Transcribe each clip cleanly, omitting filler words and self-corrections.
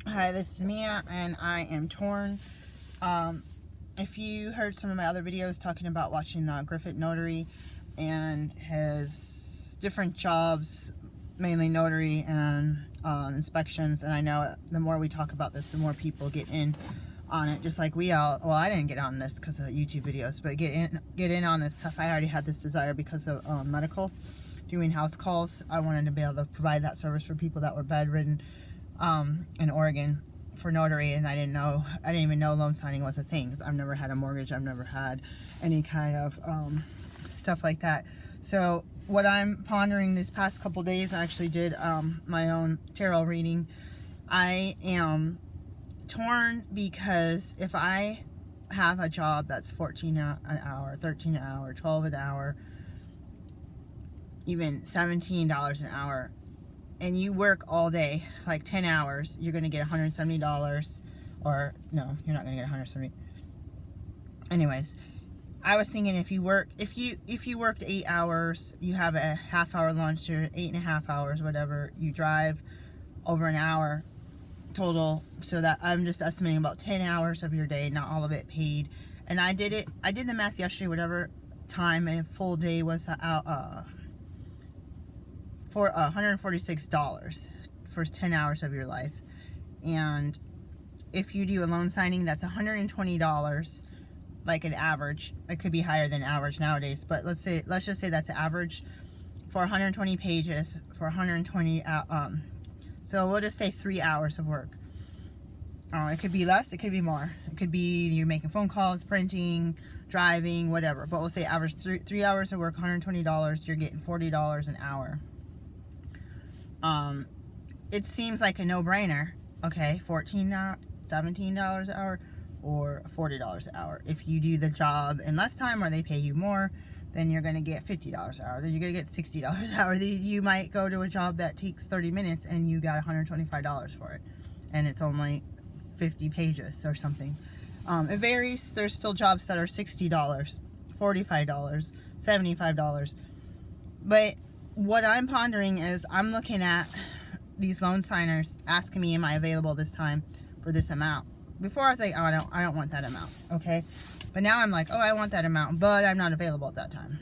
Hi, this is Mia, and I am torn. If you heard some of my other videos talking about watching the Griffith Notary and his different jobs, mainly notary and inspections, and I know the more we talk about this, the more people get in on it, just like we all. Well, I didn't get on this because of YouTube videos, but get in on this stuff. I already had this desire because of medical, doing house calls. I wanted to be able to provide that service for people that were bedridden in Oregon for notary, and I didn't even know loan signing was a thing. I've never had a mortgage. I've never had any kind of stuff like that. So what I'm pondering these past couple days, I actually did my own tarot reading. I am torn because if I have a job that's 14 an hour, 13 an hour, 12 an hour, even $17 an hour, and you work all day, like 10 hours, you're going to get $170. Or no, you're not going to get $170. Anyways, I was thinking if you worked 8 hours, you have a half-hour lunch, or 8.5 hours, whatever, you drive over an hour total, so that I'm just estimating about 10 hours of your day, not all of it paid. And I did the math yesterday, whatever time a full day was for $146 for 10 hours of your life. And if you do a loan signing, that's $120, like an average. It could be higher than average nowadays, but let's just say that's average for 120 pages for 120 so we'll just say 3 hours of work. It could be less, it could be more. It could be you're making phone calls, printing, driving, whatever, but we'll say average 3 hours of work, $120, you're getting $40 an hour. It seems like a no-brainer. Okay, $17 an hour or $40 an hour. If you do the job in less time or they pay you more, then you're going to get $50 an hour. Then you're going to get $60 an hour. You might go to a job that takes 30 minutes and you got $125 for it. And it's only 50 pages or something. It varies. There's still jobs that are $60, $45, $75. But what I'm pondering is I'm looking at these loan signers asking me, am I available this time for this amount? Before I was like, oh, I don't want that amount, okay? But now I'm like, oh, I want that amount, but I'm not available at that time.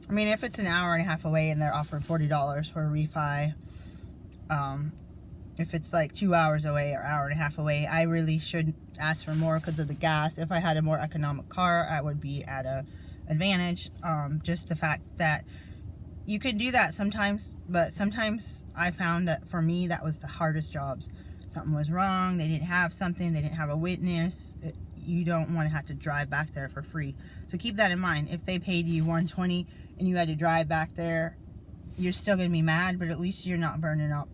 I mean, if it's an hour and a half away and they're offering $40 for a refi, if it's like 2 hours away or hour and a half away, I really should ask for more because of the gas. If I had a more economic car, I would be at a advantage. Just the fact that you can do that sometimes, but sometimes I found that for me, that was the hardest jobs. Something was wrong, they didn't have something, they didn't have a witness. You don't want to have to drive back there for free. So keep that in mind. If they paid you $120 and you had to drive back there, you're still going to be mad, but at least you're not burning up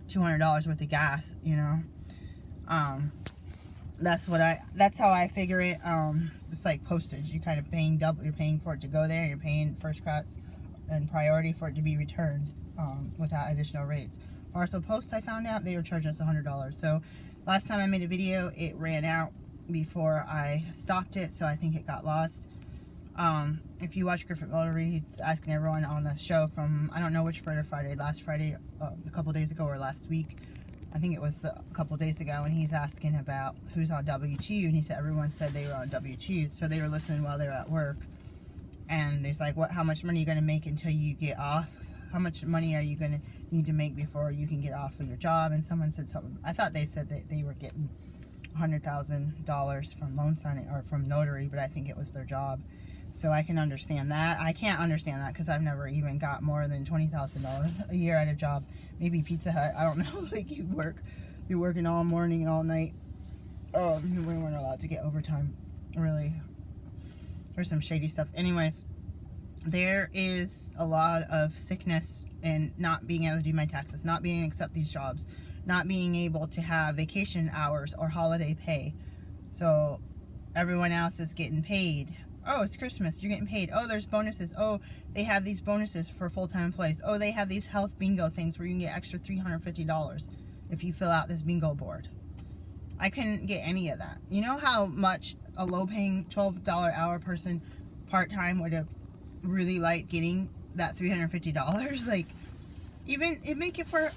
$200 worth of gas, you know. That's how I figure it. It's like postage. You're kind of paying double. You're paying for it to go there. You're paying first class and priority for it to be returned without additional rates. Parcel Post, I found out they were charging us $100. So last time I made a video, it ran out before I stopped it, so I think it got lost. If you watch Griffith Notary, he's asking everyone on the show from, I don't know which Friday, last Friday, a couple days ago, or last week. I think it was a couple days ago, and he's asking about who's on W-2, and he said everyone said they were on W-2, so they were listening while they were at work. And he's like, how much money are you going to make until you get off? How much money are you going to need to make before you can get off of your job? And someone said something. I thought they said that they were getting $100,000 from loan signing or from notary, but I think it was their job. So I can understand that. I can't understand that because I've never even got more than $20,000 a year at a job. Maybe Pizza Hut. I don't know. Like you're working all morning and all night. Oh, we weren't allowed to get overtime. Really. There's some shady stuff. Anyways, there is a lot of sickness and not being able to do my taxes, not being able to accept these jobs, not being able to have vacation hours or holiday pay. So everyone else is getting paid. Oh, it's Christmas, you're getting paid. Oh, there's bonuses. Oh, they have these bonuses for full-time employees. Oh, they have these health bingo things where you can get extra $350 if you fill out this bingo board. I couldn't get any of that. You know how much a low-paying $12 hour person part-time would have really liked getting that $350? Like, Even make it for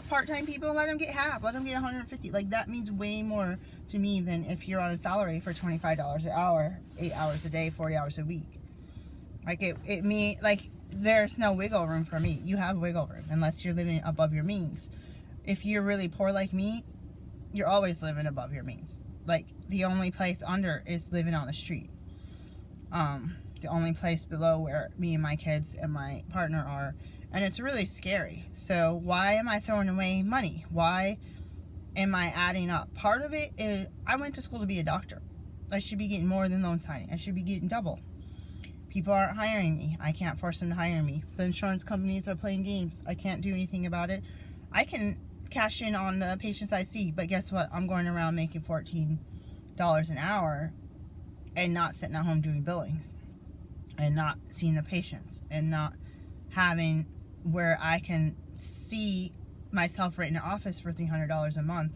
part-time people. Let them get half. Let them get 150. Like, that means way more to me than if you're on a salary for $25 an hour, 8 hours a day, 40 hours a week. Like, there's no wiggle room for me. You have wiggle room unless you're living above your means. If you're really poor like me, you're always living above your means. Like, the only place under is living on the street. The only place below where me and my kids and my partner are. And it's really scary. So why am I throwing away money? Why am I adding up? Part of it is I went to school to be a doctor. I should be getting more than loan signing. I should be getting double. People aren't hiring me. I can't force them to hire me. The insurance companies are playing games. I can't do anything about it. I can cash in on the patients I see, but guess what? I'm going around making $14 an hour and not sitting at home doing billings and not seeing the patients and not having where I can see myself right in the office for $300 a month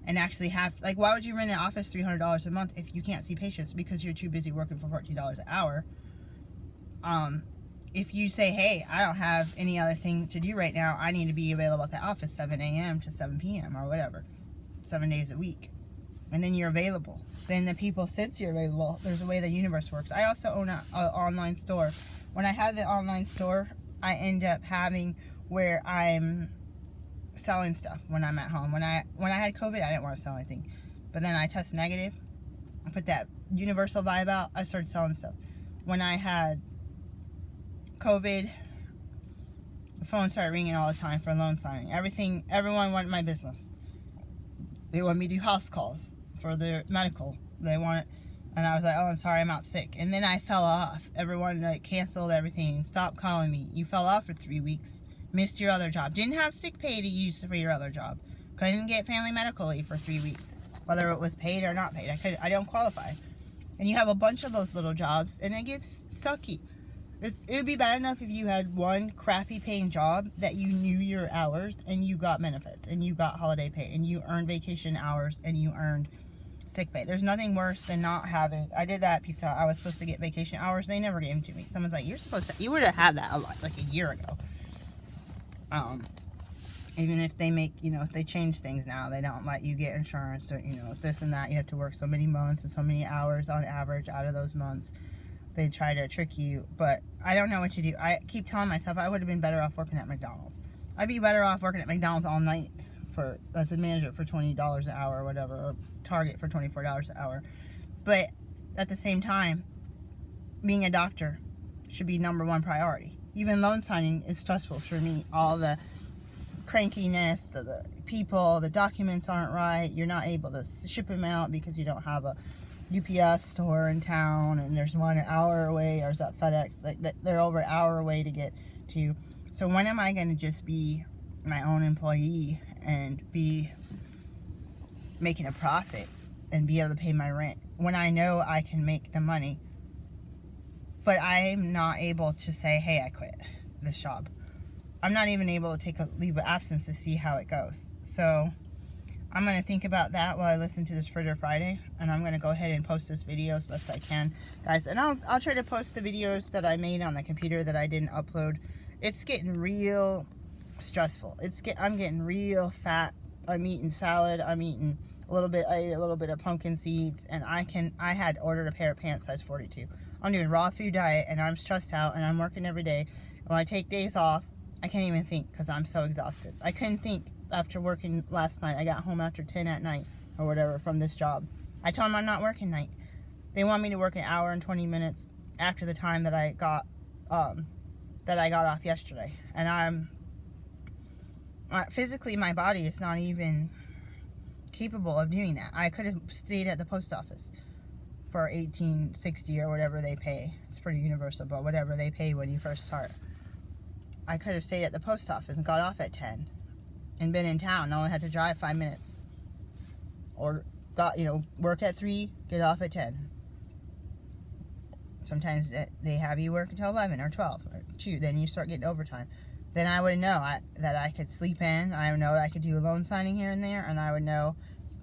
and actually have, like, why would you rent an office $300 a month if you can't see patients because you're too busy working for $14 an hour? If you say, hey, I don't have any other thing to do right now, I need to be available at the office 7 a.m. to 7 p.m. or whatever, 7 days a week, and then you're available. Then the people, since you're available, there's a way the universe works. I also own an online store. When I have the online store, I end up having where I'm selling stuff when I'm at home. When I had COVID, I didn't want to sell anything. But then I tested negative. I put that universal vibe out. I started selling stuff. When I had COVID, the phone started ringing all the time for loan signing. Everyone wanted my business. They wanted me to do house calls for their medical. And I was like, oh, I'm sorry, I'm out sick. And then I fell off. Everyone canceled everything, stopped calling me. You fell off for 3 weeks, missed your other job, didn't have sick pay to use for your other job, couldn't get family medical leave for 3 weeks, whether it was paid or not paid. I don't qualify. And you have a bunch of those little jobs, and it gets sucky. It would be bad enough if you had one crappy paying job that you knew your hours and you got benefits and you got holiday pay and you earned vacation hours and you earned sick pay. There's nothing worse than not having. I did that at Pizza Hut. I was supposed to get vacation hours. They never gave them to me. Someone's like, you would have had that a lot, like a year ago. Even if they make, if they change things now, they don't let you get insurance or, this and that. You have to work so many months and so many hours on average out of those months. They try to trick you, but I don't know what to do. I keep telling myself I would have been better off working at McDonald's. I'd be better off working at McDonald's all night as a manager for $20 an hour or whatever, or Target for $24 an hour. But at the same time, being a doctor should be #1 priority. Even loan signing is stressful for me. All the crankiness of the people, the documents aren't right, you're not able to ship them out because you don't have a UPS store in town, and there's one an hour away, or is that FedEx? Like, they're over an hour away to get to. So when am I going to just be my own employee and be making a profit and be able to pay my rent when I know I can make the money, but I'm not able to say, hey, I quit this job. I'm not even able to take a leave of absence to see how it goes. So I'm going to think about that while I listen to this Fritter Friday, and I'm going to go ahead and post this video as best I can, guys. And I'll try to post the videos that I made on the computer that I didn't upload. It's getting real stressful. I'm getting real fat. I'm eating salad. I ate a little bit of pumpkin seeds, and I had ordered a pair of pants size 42. I'm doing raw food diet, and I'm stressed out, and I'm working every day. And when I take days off, I can't even think because I'm so exhausted. I couldn't think after working last night. I got home after 10 at night or whatever from this job. I told them I'm not working night. They want me to work an hour and 20 minutes after the time that I got off yesterday. And physically, my body is not even capable of doing that. I could have stayed at the post office for $18.60 or whatever they pay. It's pretty universal, but whatever they pay when you first start. I could have stayed at the post office and got off at 10 and been in town. I only had to drive 5 minutes. Or work at 3, get off at 10. Sometimes they have you work until 11 or 12 or 2. Then you start getting overtime. Then I would know that I could sleep in. I would know that I could do a loan signing here and there. And I would know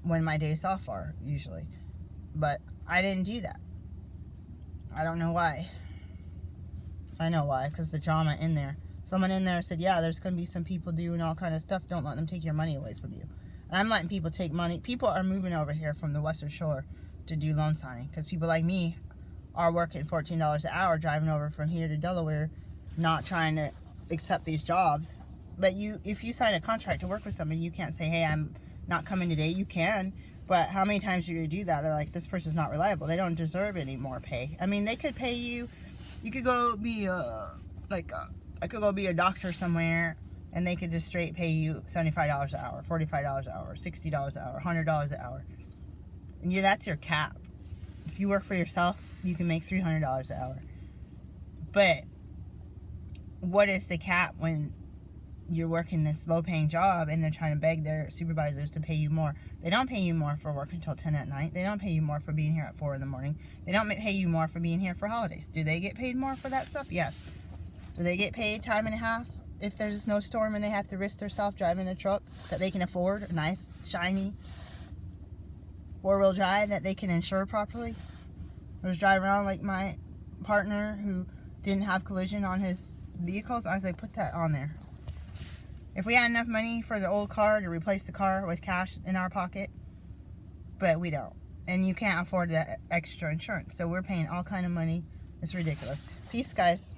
when my days off are, usually. But I didn't do that. I don't know why. I know why, because the drama in there. Someone in there said, yeah, there's going to be some people doing all kind of stuff. Don't let them take your money away from you. And I'm letting people take money. People are moving over here from the Western Shore to do loan signing because people like me are working $14 an hour, driving over from here to Delaware, not trying to accept these jobs. But if you sign a contract to work with somebody, you can't say, hey, I'm not coming today. You can, but how many times do you do that? They're like, this person's not reliable. They don't deserve any more pay. I mean, they could pay you. You could go be I could go be a doctor somewhere, and they could just straight pay you $75 an hour, $45 an hour, $60 an hour, $100 an hour. And that's your cap. If you work for yourself, you can make $300 an hour. But what is the cap when you're working this low-paying job and they're trying to beg their supervisors to pay you more? They don't pay you more for working until 10 at night. They don't pay you more for being here at 4 in the morning. They don't pay you more for being here for holidays. Do they get paid more for that stuff? Yes. Do they get paid time and a half if there's a snowstorm and they have to risk themselves driving a truck that they can afford, a nice, shiny 4-wheel drive that they can insure properly? Or just drive around like my partner who didn't have collision on his vehicles? I was like, put that on there. If we had enough money for the old car to replace the car with cash in our pocket, but we don't. And you can't afford that extra insurance. So we're paying all kind of money. It's ridiculous. Peace, guys.